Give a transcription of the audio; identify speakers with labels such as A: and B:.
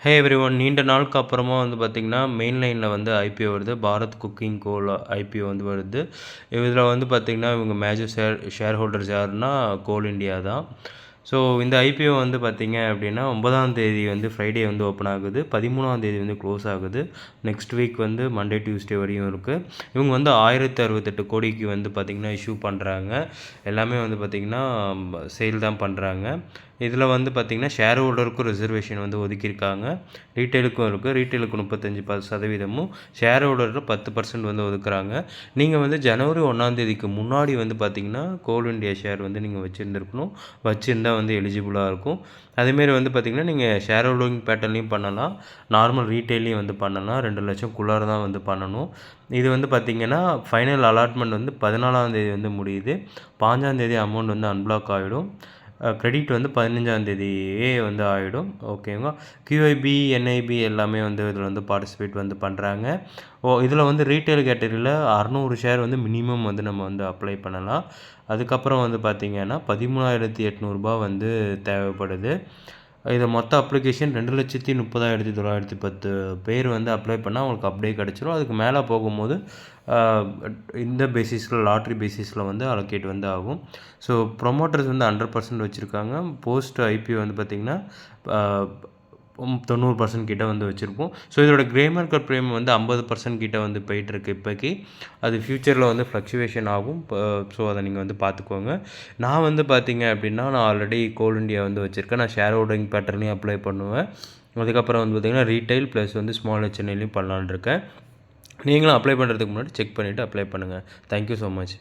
A: ஹே everyone நீண்ட நாளுக்கு அப்புறமா வந்து பார்த்திங்கன்னா, மெயின் லைன்ல வந்து ஐபிஓ வருது. பாரத் குக்கிங் கோல ஐபிஓ வந்து வருது. இதில வந்து பார்த்திங்கன்னா, இவங்க மேஜர் ஷேர் ஹோல்டர்ஸ் யாருன்னா, கோல் இண்டியா தான். ஸோ இந்த ஐபிஓ வந்து பார்த்திங்க அப்படின்னா, 9ஆம் தேதி வந்து ஃப்ரைடே வந்து ஓப்பன் ஆகுது. 13ஆம் தேதி வந்து க்ளோஸ் ஆகுது. நெக்ஸ்ட் வீக் வந்து மண்டே, டியூஸ்டே வரையும் இருக்குது. இவங்க வந்து 1068 கோடிக்கு வந்து பார்த்திங்கன்னா இஷ்யூ பண்ணுறாங்க. எல்லாமே வந்து பார்த்திங்கன்னா, சேல் தான் பண்ணுறாங்க. இதில் வந்து பார்த்திங்கன்னா, ஷேர் ஹோல்டருக்கும் ரிசர்வேஷன் வந்து ஒதுக்கியிருக்காங்க. ரீட்டெயிலுக்கும் இருக்குது. ரீட்டெயிலுக்கு 35%, ஷேர் ஹோல்டருக்கு 10% வந்து ஒதுக்குறாங்க. நீங்கள் வந்து ஜனவரி 1ஆம் தேதிக்கு முன்னாடி வந்து பார்த்திங்கன்னா, கோல் இண்டியா ஷேர் வந்து நீங்கள் வச்சுருந்துருக்கணும். வச்சுருந்தா வந்து எலிஜிபிளாக இருக்கும். அதேமாரி வந்து பார்த்திங்கன்னா, நீங்கள் ஷேர் ஹோல்டிங் பேட்டர்ன்லையும் பண்ணலாம். நார்மல் ரீட்டெயிலையும் வந்து பண்ணலாம். 2 லட்சம்குள்ளார தான் வந்து பண்ணணும். இது வந்து பார்த்திங்கன்னா, ஃபைனல் அலாட்மெண்ட் வந்து 14ஆம் தேதி வந்து முடியுது. 5ஆம் தேதி அமௌண்ட் வந்து அன்பிளாக் ஆகிடும். கிரெடிட் வந்து 15ஆம் தேதியே வந்து ஆகிடும். ஓகேங்களா. கியூஐபி, என்ஐபி எல்லாமே வந்து இதில் வந்து பார்ட்டிசிபேட் வந்து பண்ணுறாங்க. இதில் வந்து ரீட்டெயில் கேட்டகரியில் 600 ஷேர் வந்து மினிமம் வந்து நம்ம வந்து அப்ளை பண்ணலாம். அதுக்கப்புறம் வந்து பார்த்திங்கன்னா, 13,800 வந்து தேவைப்படுது. இது மொத்த அப்ளிகேஷன் 2,30,910 பேர் வந்து அப்ளை பண்ணால் அவங்களுக்கு அப்படியே கிடச்சிரும். அதுக்கு மேலே போகும்போது இந்த பேசிஸில் லாட்ரி பேசிஸில் வந்து அலோகேட் வந்து ஆகும். ஸோ ப்ரொமோட்டர்ஸ் வந்து 100% வச்சுருக்காங்க. போஸ்ட் ஐபிஓ வந்து பார்த்திங்கன்னா 90% கிட்ட வந்து வச்சுருப்போம். ஸோ இதோட கிரே மார்க்கெட் ப்ரீமியம் வந்து 50% கிட்ட வந்து போயிட்டுருக்கு இப்போக்கி. அது ஃப்யூச்சரில் வந்து ஃப்ளக்சுவேஷன் ஆகும். ஸோ அதை நீங்கள் வந்து பார்த்துக்கோங்க. நான் வந்து பார்த்திங்க அப்படின்னா, நான் ஆல்ரெடி கோல் இண்டியா வந்து வச்சுருக்கேன். நான் ஷேர் ஹோல்டிங் பேட்டர்ன்லையும் அப்ளை பண்ணுவேன். அதுக்கப்புறம் வந்து பார்த்திங்கன்னா, ரீட்டெயில் ப்ளஸ் வந்து ஸ்மால் ஹெச்என்ஐலையும் பண்ணலான்னு இருக்கேன். நீங்களும் அப்ளை பண்ணுறதுக்கு முன்னாடி செக் பண்ணிவிட்டு அப்ளை பண்ணுங்கள். Thank you so much.